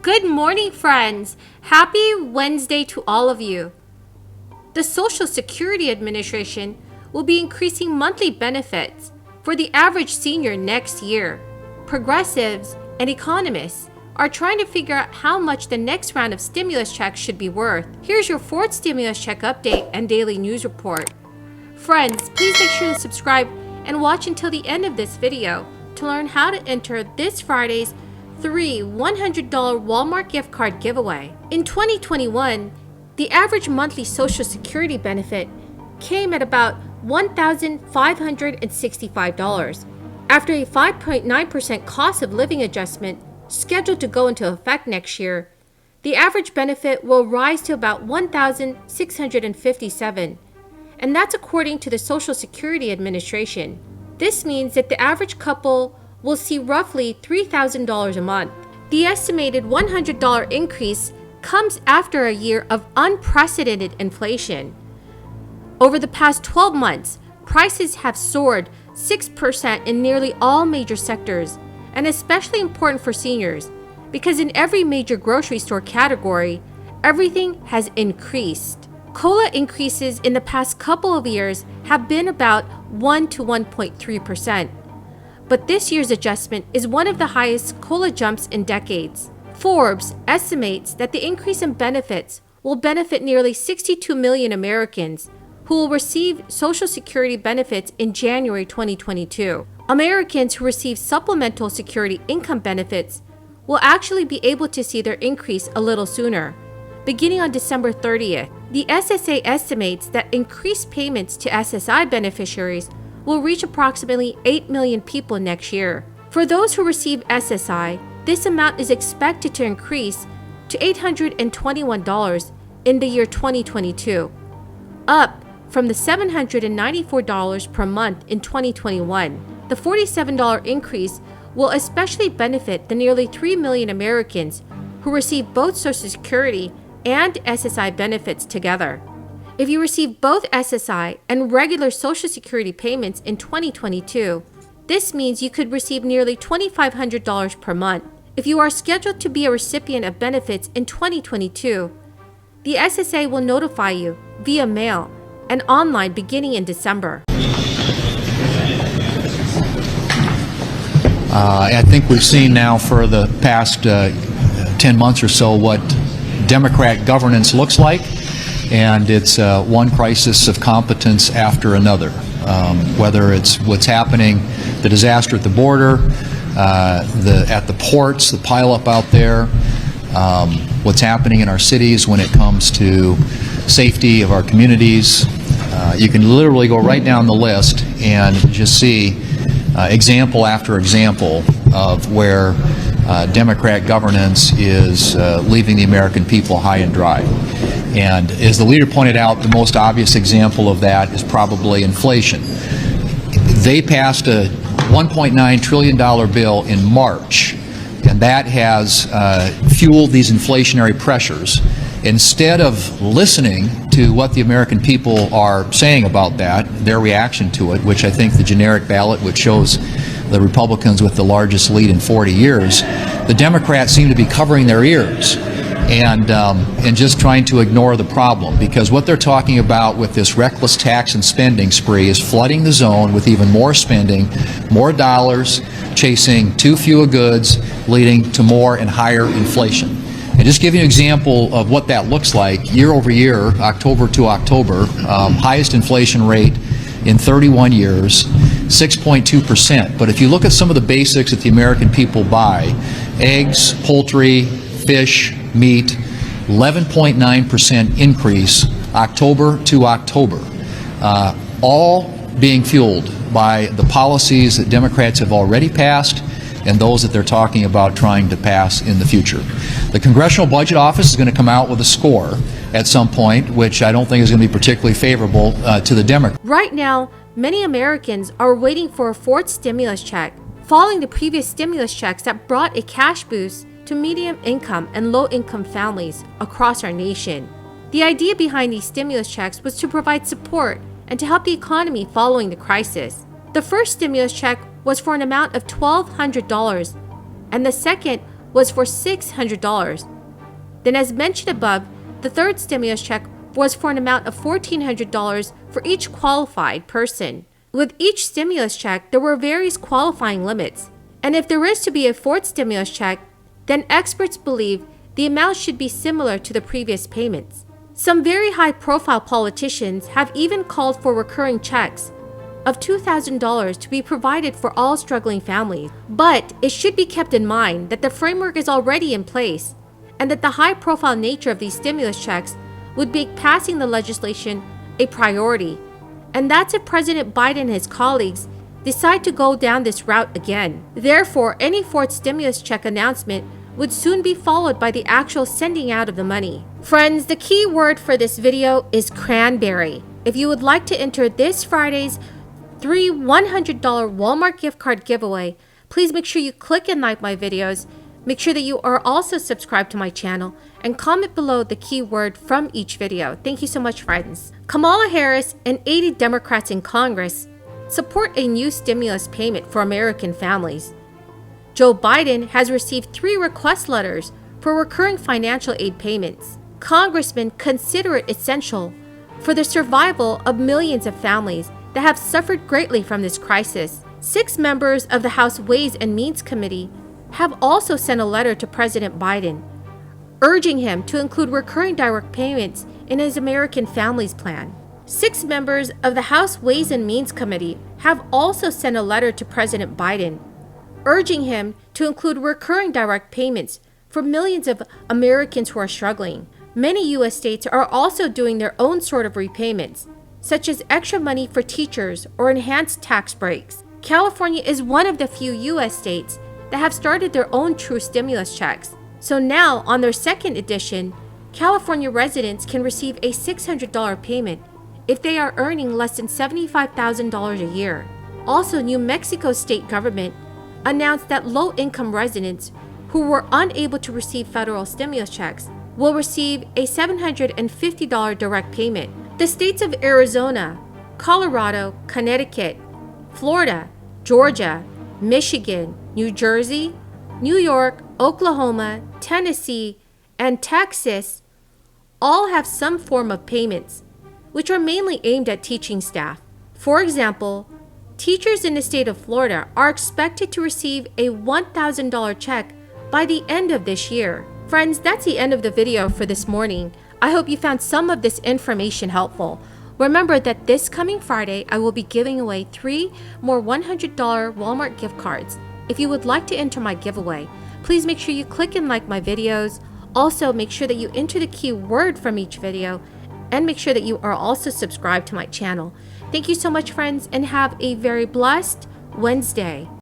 Good morning, friends. Happy Wednesday to all of you. The Social Security Administration will be increasing monthly benefits for the average senior next year. Progressives and economists are trying to figure out how much the next round of stimulus checks should be worth. Here's your fourth stimulus check update and daily news report. Friends, please make sure to subscribe and watch until the end of this video to learn how to enter this Friday's $3 $100 Walmart gift card giveaway. In 2021, the average monthly Social Security benefit came at about $1,565. After a 5.9% cost of living adjustment scheduled to go into effect next year, the average benefit will rise to about $1,657, and that's according to the Social Security Administration. This means that the average couple will see roughly $3,000 a month. The estimated $100 increase comes after a year of unprecedented inflation. Over the past 12 months, prices have soared 6% in nearly all major sectors, and especially important for seniors, because in every major grocery store category, everything has increased. COLA increases in the past couple of years have been about 1 to 1.3%. But this year's adjustment is one of the highest COLA jumps in decades. Forbes estimates that the increase in benefits will benefit nearly 62 million Americans who will receive Social Security benefits in January 2022. Americans who receive supplemental security income benefits will actually be able to see their increase a little sooner, beginning on December 30th. The SSA estimates that increased payments to SSI beneficiaries will reach approximately 8 million people next year. For those who receive SSI, this amount is expected to increase to $821 in the year 2022, up from the $794 per month in 2021. The $47 increase will especially benefit the nearly 3 million Americans who receive both Social Security and SSI benefits together. If you receive both SSI and regular Social Security payments in 2022, this means you could receive nearly $2,500 per month. If you are scheduled to be a recipient of benefits in 2022, the SSA will notify you via mail and online beginning in December. I think we've seen now for the past 10 months or so what Democrat governance looks like. And it's one crisis of competence after another, whether it's what's happening, the disaster at the border, at the ports, the pileup out there, what's happening in our cities when it comes to safety of our communities. You can literally go right down the list and just see example after example of where Democrat governance is leaving the American people high and dry. And as the leader pointed out, the most obvious example of that is probably inflation. They passed a $1.9 trillion bill in March, and that has fueled these inflationary pressures. Instead of listening to what the American people are saying about that, their reaction to it, which I think the generic ballot, which shows the Republicans with the largest lead in 40 years, the Democrats seem to be covering their ears and just trying to ignore the problem, because what they're talking about with this reckless tax and spending spree is flooding the zone with even more spending, more dollars, chasing too few goods, leading to more and higher inflation. And just give you an example of what that looks like year over year, October to October, highest inflation rate in 31 years, 6.2%. But if you look at some of the basics that the American people buy, eggs, poultry, fish, meat, 11.9% increase October to October, all being fueled by the policies that Democrats have already passed and those that they're talking about trying to pass in the future. The Congressional Budget Office is going to come out with a score at some point, which I don't think is going to be particularly favorable to the Democrats. Right now, many Americans are waiting for a fourth stimulus check, following the previous stimulus checks that brought a cash boost to medium-income and low-income families across our nation. The idea behind these stimulus checks was to provide support and to help the economy following the crisis. The first stimulus check was for an amount of $1,200, and the second was for $600. Then, as mentioned above, the third stimulus check was for an amount of $1,400 for each qualified person. With each stimulus check, there were various qualifying limits. And if there is to be a fourth stimulus check, then experts believe the amount should be similar to the previous payments. Some very high-profile politicians have even called for recurring checks of $2,000 to be provided for all struggling families. But it should be kept in mind that the framework is already in place and that the high-profile nature of these stimulus checks would make passing the legislation a priority. And that's if President Biden and his colleagues decide to go down this route again. Therefore, any fourth stimulus check announcement would soon be followed by the actual sending out of the money. Friends, the key word for this video is cranberry. If you would like to enter this Friday's 3 $100 Walmart gift card giveaway, please make sure you click and like my videos. Make sure that you are also subscribed to my channel and comment below the key word from each video. Thank you so much, friends. Kamala Harris and 80 Democrats in Congress support a new stimulus payment for American families. Joe Biden has received 3 request letters for recurring financial aid payments. Congressmen consider it essential for the survival of millions of families that have suffered greatly from this crisis. 6 members of the House Ways and Means Committee have also sent a letter to President Biden, urging him to include recurring direct payments in his American Families Plan. 6 members of the House Ways and Means Committee have also sent a letter to President Biden, urging him to include recurring direct payments for millions of Americans who are struggling. Many U.S. states are also doing their own sort of repayments, such as extra money for teachers or enhanced tax breaks. California is one of the few U.S. states that have started their own true stimulus checks. So now, on their second edition, California residents can receive a $600 payment if they are earning less than $75,000 a year. Also, New Mexico state government announced that low-income residents who were unable to receive federal stimulus checks will receive a $750 direct payment. The states of Arizona, Colorado, Connecticut, Florida, Georgia, Michigan, New Jersey, New York, Oklahoma, Tennessee, and Texas all have some form of payments, which are mainly aimed at teaching staff. For example, teachers in the state of Florida are expected to receive a $1,000 check by the end of this year. Friends, that's the end of the video for this morning. I hope you found some of this information helpful. Remember that this coming Friday, I will be giving away 3 more $100 Walmart gift cards. If you would like to enter my giveaway, please make sure you click and like my videos. Also, make sure that you enter the key word from each video and make sure that you are also subscribed to my channel. Thank you so much, friends, and have a very blessed Wednesday.